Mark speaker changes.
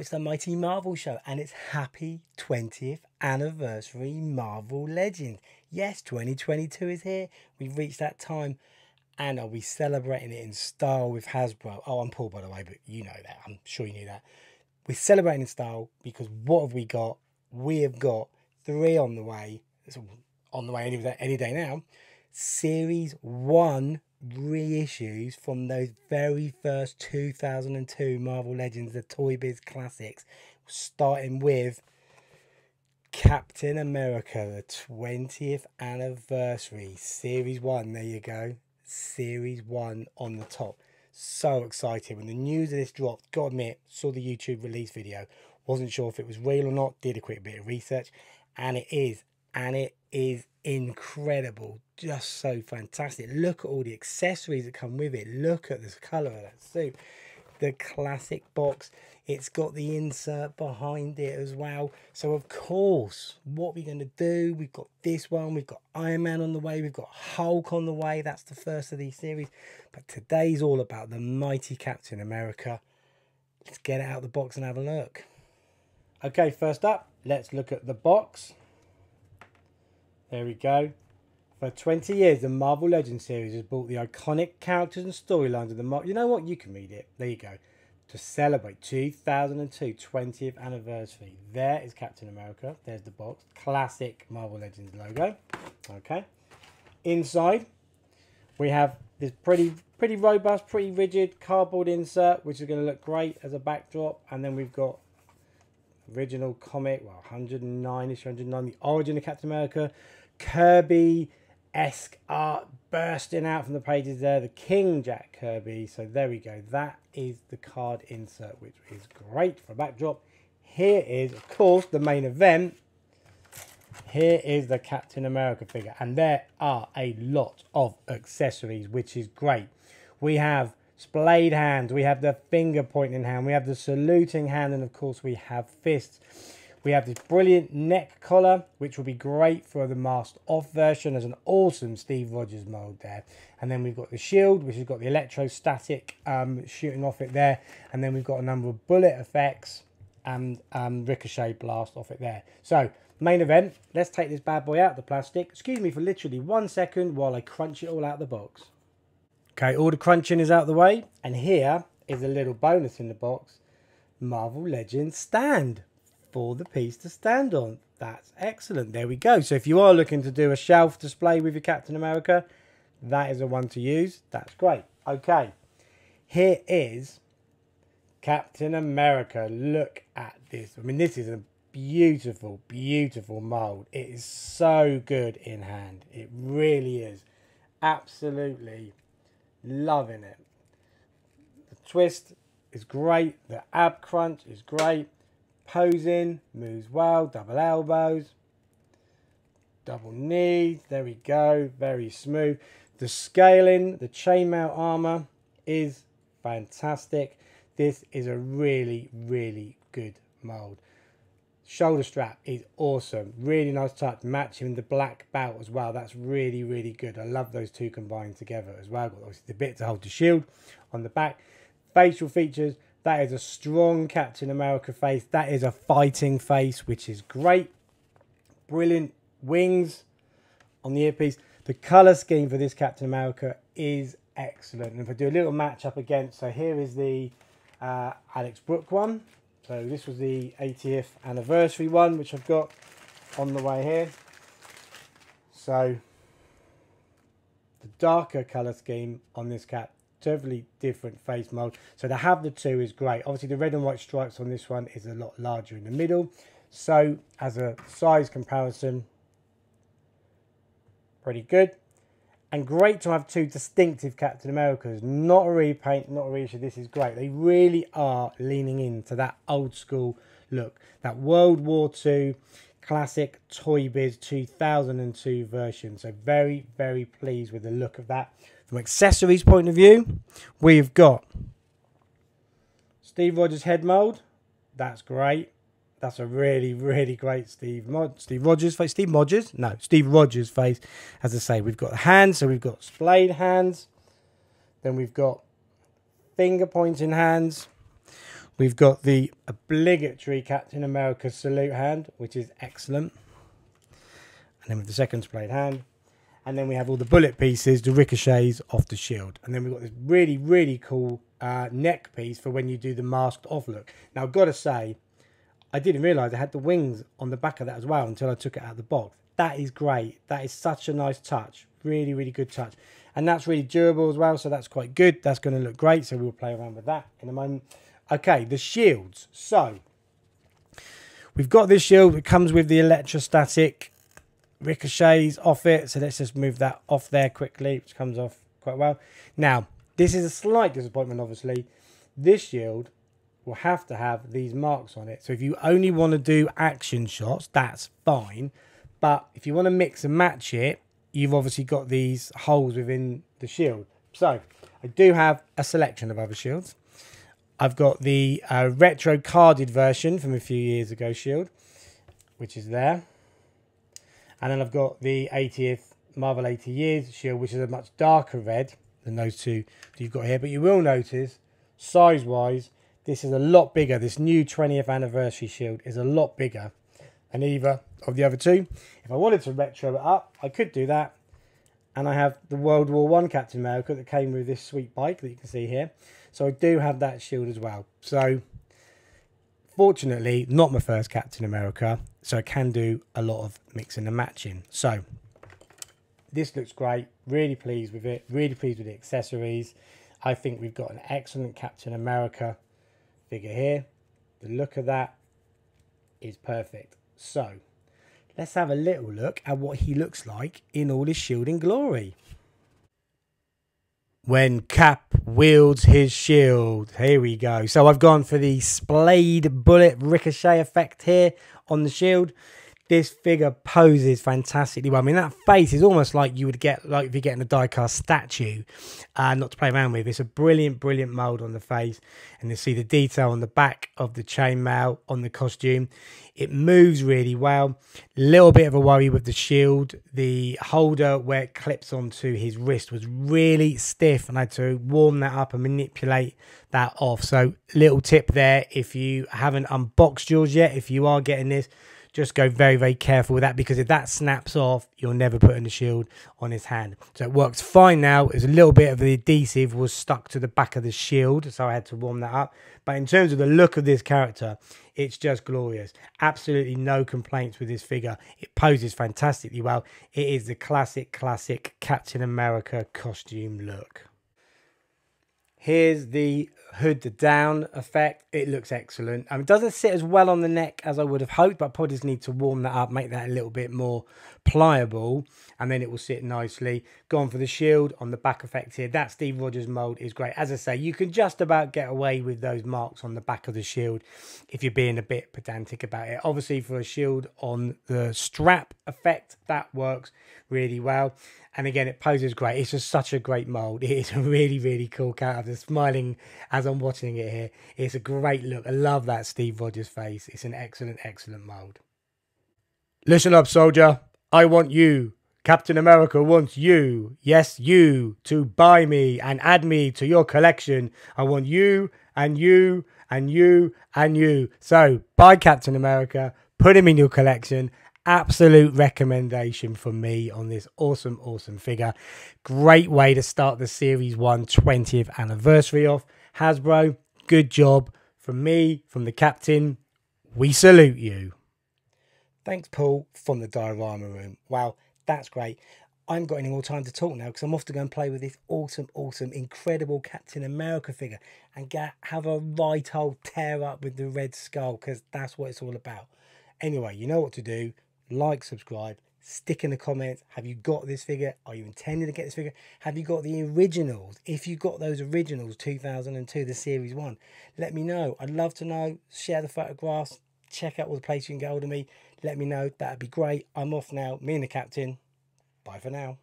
Speaker 1: it's the Mighty Marvel Show, and it's happy 20th anniversary Marvel Legends. Yes, 2022 is here. We've reached that time, and are we celebrating it in style with Hasbro? Oh, I'm Paul, by the way, but you know that. I'm sure you knew that. We're celebrating in style because what have we got? We have got 3 on the way. It's on the way any day now. Series 1 reissues from those very first 2002 Marvel Legends, the Toy Biz Classics, starting with Captain America, the 20th anniversary, Series 1. There you go, Series 1 on the top. So excited when the news of this dropped. Gotta admit, saw the YouTube release video, wasn't sure if it was real or not, did a quick bit of research, and it is incredible. Just so fantastic. Look at all the accessories that come with it. Look at the colour of that suit. The classic box. It's got the insert behind it as well. So of course, what we're going to do, we've got this one, we've got Iron Man on the way, we've got Hulk on the way. That's the first of these series. But today's all about the mighty Captain America. Let's get it out of the box and have a look. Okay, first up, let's look at the box. There we go. For 20 years, the Marvel Legends series has brought the iconic characters and storylines of the Marvel. You know what? You can read it. There you go. To celebrate 2002 20th anniversary. There is Captain America. There's the box. Classic Marvel Legends logo. Okay. Inside, we have this pretty robust, pretty rigid cardboard insert, which is going to look great as a backdrop. And then we've got original comic, well, 109-ish, 109, the origin of Captain America, Kirby-esque art bursting out from the pages there, the King Jack Kirby. So there we go, that is the card insert, which is great for a backdrop. Here is, of course, the main event. Here is the Captain America figure, and there are a lot of accessories, which is great. We have splayed hands, we have the finger pointing hand, we have the saluting hand, and of course we have fists. We have this brilliant neck collar, which will be great for the masked off version. There's an awesome Steve Rogers mold there. And then we've got the shield, which has got the electrostatic shooting off it there. And then we've got a number of bullet effects and ricochet blast off it there. So, main event, let's take this bad boy out of the plastic. Excuse me for literally 1 second while I crunch it all out of the box. Okay, all the crunching is out of the way. And here is a little bonus in the box. Marvel Legends stand for the piece to stand on. That's excellent. There we go. So if you are looking to do a shelf display with your Captain America, that is the one to use. That's great. Okay, here is Captain America. Look at this. I mean, this is a beautiful, beautiful mold. It is so good in hand. It really is. Absolutely loving it. The twist is great. The ab crunch is great. Posing, moves well, double elbows, double knees, there we go, very smooth. The scaling, the chainmail armor is fantastic. This is a really, really good mold. Shoulder strap is awesome, really nice touch, matching the black belt as well. That's really, really good. I love those two combined together as well. Got obviously the bit to hold the shield on the back. Facial features. That is a strong Captain America face. That is a fighting face, which is great. Brilliant wings on the earpiece. The colour scheme for this Captain America is excellent. And if I do a little match up against, so here is the Alex Brooke one. So this was the 80th anniversary one, which I've got on the way here. So the darker colour scheme on this cap. Totally different face mold, so to have the two is great. Obviously the red and white stripes on this one is a lot larger in the middle, so as a size comparison, pretty good. And great to have two distinctive Captain Americas, not a repaint, not a reissue. This is great. They really are leaning into that old school look, that World War II classic Toy Biz 2002 version. So very, very pleased with the look of that. From accessories point of view, we've got Steve Rogers head mold. That's great. That's a really, really great Steve Rogers face. Steve Rogers face. As I say, we've got hands. So we've got splayed hands. Then we've got finger pointing hands. We've got the obligatory Captain America salute hand, which is excellent. And then with the second displayed hand. And then we have all the bullet pieces, the ricochets off the shield. And then we've got this really, really cool neck piece for when you do the masked off look. Now, I've got to say, I didn't realise I had the wings on the back of that as well until I took it out of the box. That is great. That is such a nice touch. Really, really good touch. And that's really durable as well, so that's quite good. That's going to look great, so we'll play around with that in a moment. Okay, the shields. So, we've got this shield that comes with the electrostatic ricochets off it. So let's just move that off there quickly, which comes off quite well. Now, this is a slight disappointment, obviously. This shield will have to have these marks on it. So if you only want to do action shots, that's fine. But if you want to mix and match it, you've obviously got these holes within the shield. So I do have a selection of other shields. I've got the retro carded version from a few years ago shield, which is there. And then I've got the 80th Marvel 80 Years shield, which is a much darker red than those two that you've got here. But you will notice, size-wise, this is a lot bigger. This new 20th anniversary shield is a lot bigger than either of the other two. If I wanted to retro it up, I could do that. And I have the World War I Captain America that came with this sweet bike that you can see here. So I do have that shield as well. So, fortunately, not my first Captain America. So I can do a lot of mixing and matching. So, this looks great. Really pleased with it. Really pleased with the accessories. I think we've got an excellent Captain America figure here. The look of that is perfect. So, let's have a little look at what he looks like in all his shielding glory. When Cap wields his shield. Here we go. So I've gone for the splayed bullet ricochet effect here on the shield. This figure poses fantastically well. I mean, that face is almost like you would get, like if you're getting a die-cast statue, not to play around with. It's a brilliant, brilliant mould on the face. And you see the detail on the back of the chainmail on the costume. It moves really well. A little bit of a worry with the shield. The holder where it clips onto his wrist was really stiff, and I had to warm that up and manipulate that off. So, little tip there, if you haven't unboxed yours yet, if you are getting this, just go very, very careful with that, because if that snaps off, you're never putting the shield on his hand. So it works fine now. There's a little bit of the adhesive was stuck to the back of the shield, so I had to warm that up. But in terms of the look of this character, it's just glorious. Absolutely no complaints with this figure. It poses fantastically well. It is the classic Captain America costume look. Here's the hood down effect. It looks excellent. It doesn't sit as well on the neck as I would have hoped, but I probably just need to warm that up, make that a little bit more pliable, and then it will sit nicely. Gone for the shield on the back effect here. That Steve Rogers mold is great. As I say, you can just about get away with those marks on the back of the shield if you're being a bit pedantic about it. Obviously, for a shield on the strap effect, that works really well. And again, it poses great. It's just such a great mold. It is a really, really cool character. I'm smiling as I'm watching it here. It's a great look. I love that Steve Rogers face. It's an excellent, excellent mold. Listen up, soldier. I want you. Captain America wants you. Yes, you. To buy me and add me to your collection. I want you and you and you and you. So, buy Captain America. Put him in your collection. Absolute recommendation from me on this awesome, awesome figure. Great way to start the Series 1 20th anniversary off. Hasbro, good job. From me, from the captain, we salute you. Thanks, Paul, from the diorama room. Wow, that's great. I haven't got any more time to talk now because I'm off to go and play with this awesome, awesome, incredible Captain America figure and have a right old tear up with the Red Skull, because that's what it's all about. Anyway, you know what to do. Like, subscribe, stick in the comments. Have you got this figure? Are you intending to get this figure? Have you got the originals? If you got those originals, 2002, the Series 1, let me know. I'd love to know. Share the photographs. Check out all the places you can get hold of me. Let me know. That'd be great. I'm off now. Me and the captain. Bye for now.